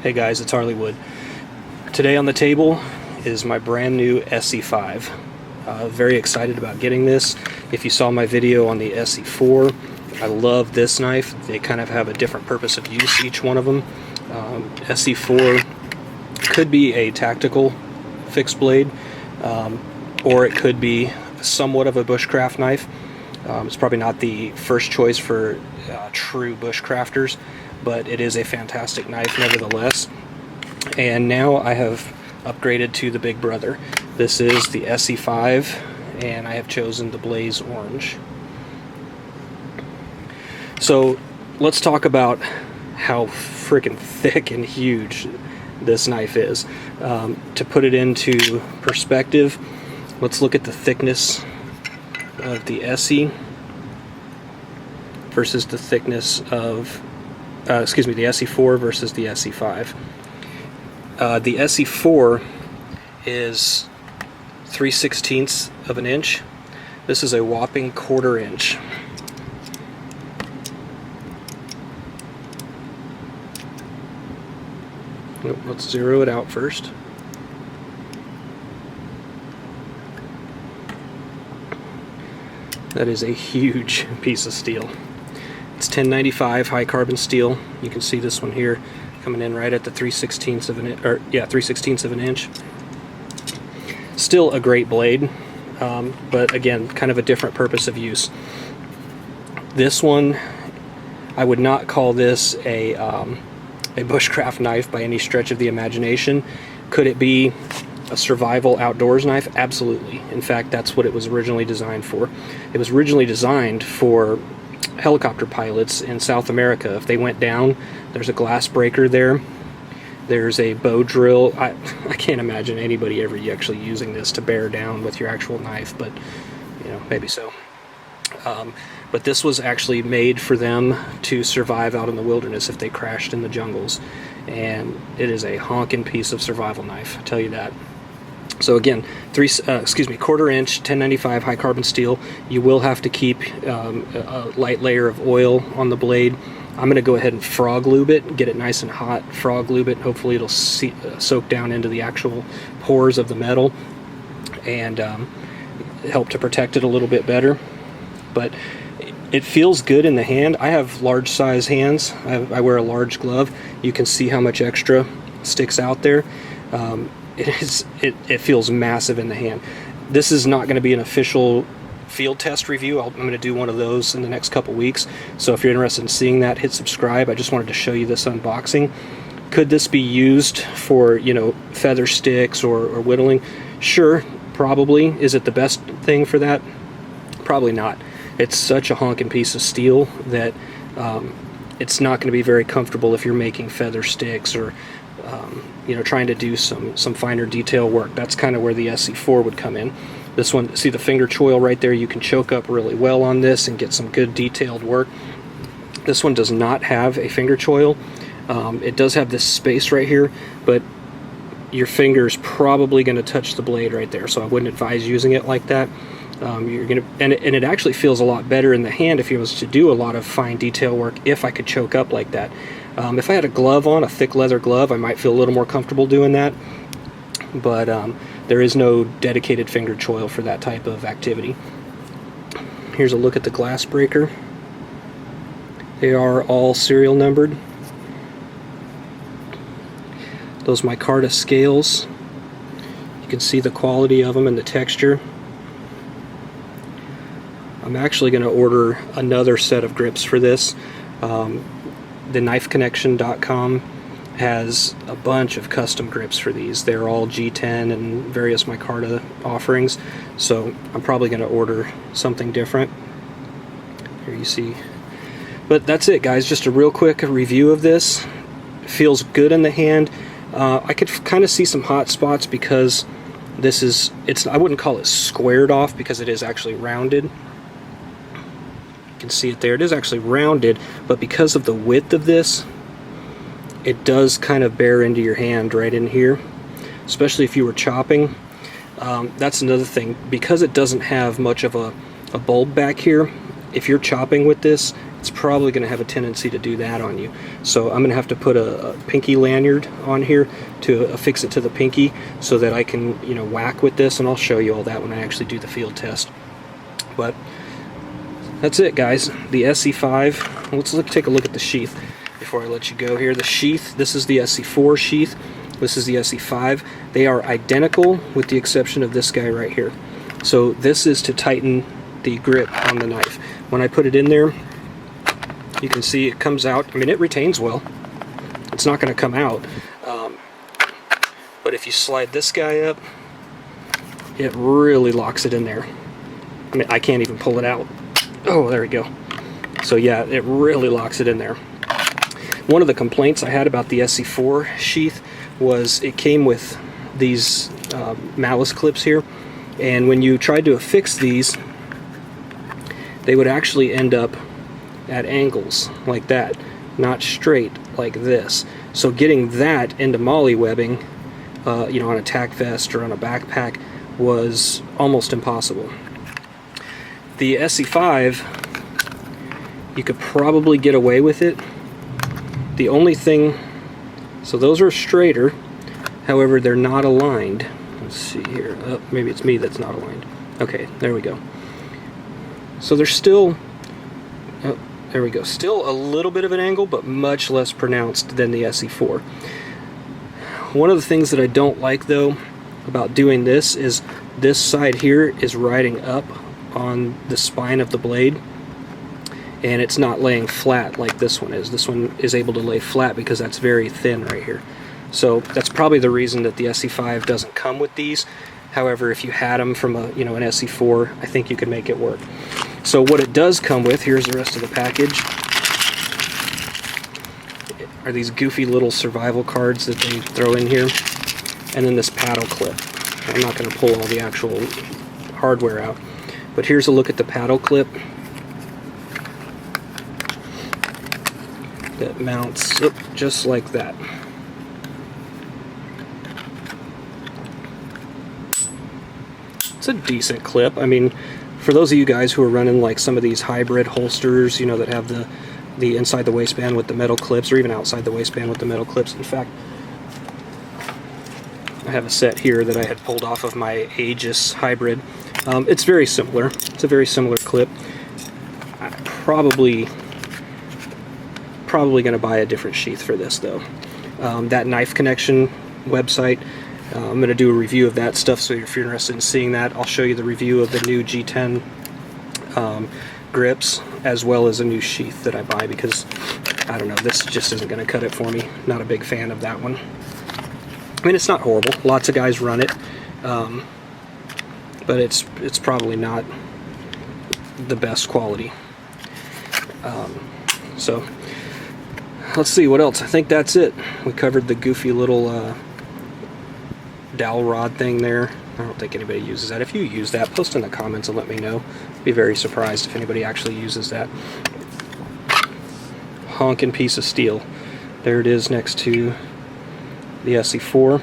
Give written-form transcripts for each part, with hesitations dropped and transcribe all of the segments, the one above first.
Hey guys, it's Harleywood. Today on the table is my brand new ESEE 5. Very excited about getting this. If you saw my video on the ESEE 4, I love this knife. They kind of have a different purpose of use, each one of them. ESEE 4 could be a tactical fixed blade, or it could be somewhat of a bushcraft knife. It's probably not the first choice for true bushcrafters, but it is a fantastic knife nevertheless. And now I have upgraded to the big brother. This is the ESEE 5, and I have chosen the Blaze Orange. So let's talk about how freaking thick and huge this knife is. To put it into perspective, let's look at the thickness of the ESEE versus the thickness of the ESEE 4 versus the ESEE 5. The ESEE 4 is 3/16 of an inch. This is a whopping 1/4 inch. Let's zero it out first. That is a huge piece of steel. It's 1095 high carbon steel. You can see this one here coming in right at the 3/16 of an inch, 3/16 of an inch. Still a great blade, but again, kind of a different purpose of use. This one, I would not call this a bushcraft knife by any stretch of the imagination. Could it be a survival outdoors knife? Absolutely. In fact, that's what it was originally designed for. It was originally designed for helicopter pilots in South America. If they went down, there's a glass breaker there. There's a bow drill. I can't imagine anybody ever actually using this to bear down with your actual knife, but you know, maybe so. But this was actually made for them to survive out in the wilderness if they crashed in the jungles, and it is a honking piece of survival knife, I tell you that. So again, 1/4 inch, 1095 high carbon steel. You will have to keep a light layer of oil on the blade. I'm going to go ahead and frog lube it, get it nice and hot, frog lube it. Hopefully it'll soak down into the actual pores of the metal and help to protect it a little bit better. But it feels good in the hand. I have large size hands. I wear a large glove. You can see how much extra sticks out there. It feels massive in the hand. This is not going to be an official field test review. I'm going to do one of those in the next couple weeks. So if you're interested in seeing that, hit subscribe. I just wanted to show you this unboxing. Could this be used for, you know, feather sticks or whittling? Sure, probably. Is it the best thing for that? Probably not. It's such a honking piece of steel that it's not going to be very comfortable if you're making feather sticks or you know, trying to do some finer detail work. That's kind of where the ESEE 4 would come in. This one, see the finger choil right there? You can choke up really well on this and get some good detailed work. This one does not have a finger choil. It does have this space right here, but your finger's probably going to touch the blade right there, so I wouldn't advise using it like that. And it actually feels a lot better in the hand if you was to do a lot of fine detail work if I could choke up like that. If I had a glove on, a thick leather glove, I might feel a little more comfortable doing that, but there is no dedicated finger choil for that type of activity. Here's a look at the glass breaker. They are all serial numbered. Those micarta scales, you can see the quality of them and the texture. I'm actually going to order another set of grips for this. TheKnifeConnection.com has a bunch of custom grips for these. They're all G10 and various micarta offerings, so I'm probably going to order something different. Here you see. But that's it, guys. Just a real quick review of this. It feels good in the hand. I could kind of see some hot spots because this is, I wouldn't call it squared off because it is actually rounded. You can see it there. It is actually rounded, but because of the width of this, it does kind of bear into your hand right in here, especially if you were chopping. That's another thing. Because it doesn't have much of a bulb back here, if you're chopping with this, it's probably going to have a tendency to do that on you. So I'm going to have to put a pinky lanyard on here to affix it to the pinky so that I can, you know, whack with this, and I'll show you all that when I actually do the field test. But that's it, guys. The ESEE5. Let's take a look at the sheath before I let you go here. The sheath, this is the ESEE4 sheath. This is the ESEE5. They are identical with the exception of this guy right here. So this is to tighten the grip on the knife. When I put it in there, you can see it comes out. I mean, it retains well. It's not going to come out. But if you slide this guy up, it really locks it in there. I mean, I can't even pull it out. Oh, there we go. So yeah, it really locks it in there. One of the complaints I had about the ESEE4 sheath was it came with these malice clips here, and when you tried to affix these, they would actually end up at angles like that, not straight like this. So getting that into MOLLE webbing, you know, on a tack vest or on a backpack was almost impossible. The ESEE5, you could probably get away with it. The only thing, so those are straighter, however they're not aligned. Let's see here, oh, maybe it's me that's not aligned. Okay, there we go. So they're still, oh, there we go, still a little bit of an angle, but much less pronounced than the ESEE4. One of the things that I don't like though about doing this is this side here is riding up on the spine of the blade, and it's not laying flat like this one is. This one is able to lay flat because that's very thin right here. So that's probably the reason that the ESEE5 doesn't come with these. However, if you had them from a, you know, an ESEE4, I think you could make it work. So what it does come with, here's the rest of the package, are these goofy little survival cards that they throw in here, and then this paddle clip. I'm not going to pull all the actual hardware out, but here's a look at the paddle clip that mounts just like that. It's a decent clip. I mean, for those of you guys who are running like some of these hybrid holsters, you know, that have the inside the waistband with the metal clips, or even outside the waistband with the metal clips. In fact, I have a set here that I had pulled off of my Aegis hybrid. It's very similar. It's a very similar clip. I'm probably going to buy a different sheath for this though. That Knife Connection website, I'm going to do a review of that stuff, so if you're interested in seeing that, I'll show you the review of the new G10 grips, as well as a new sheath that I buy, because I don't know, this just isn't going to cut it for me. Not a big fan of that one. I mean, it's not horrible. Lots of guys run it, but it's probably not the best quality. So let's see what else. I think that's it. We covered the goofy little dowel rod thing there. I don't think anybody uses that. If you use that, post in the comments and let me know. I'd be very surprised if anybody actually uses that. Honkin' piece of steel. There it is next to the ESEE4.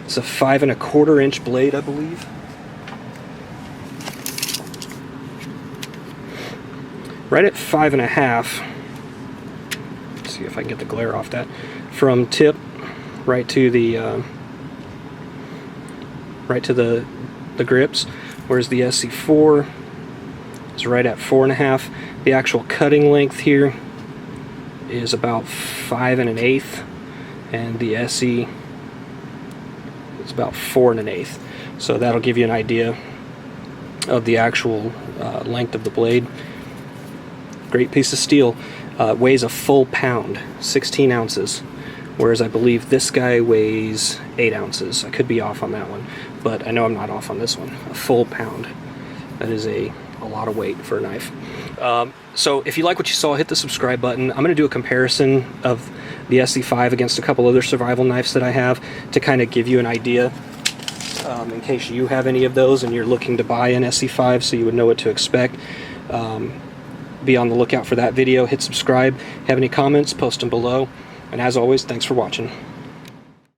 It's a 5 1/4 inch blade, I believe. Right at 5 1/2. Let's see if I can get the glare off that. From tip right to the grips, whereas the ESEE4 is right at 4 1/2. The actual cutting length here is about 5 1/8, and the ESEE is about 4 1/8. So that'll give you an idea of the actual length of the blade. Great piece of steel. Weighs a full pound, 16 ounces. Whereas I believe this guy weighs 8 ounces. I could be off on that one, but I know I'm not off on this one. A full pound. That is a lot of weight for a knife. So if you like what you saw, hit the subscribe button. I'm going to do a comparison of the ESEE5 against a couple other survival knives that I have to kind of give you an idea, in case you have any of those and you're looking to buy an ESEE5, so you would know what to expect. Be on the lookout for that video. Hit subscribe. Have any comments, post them below. And as always, thanks for watching.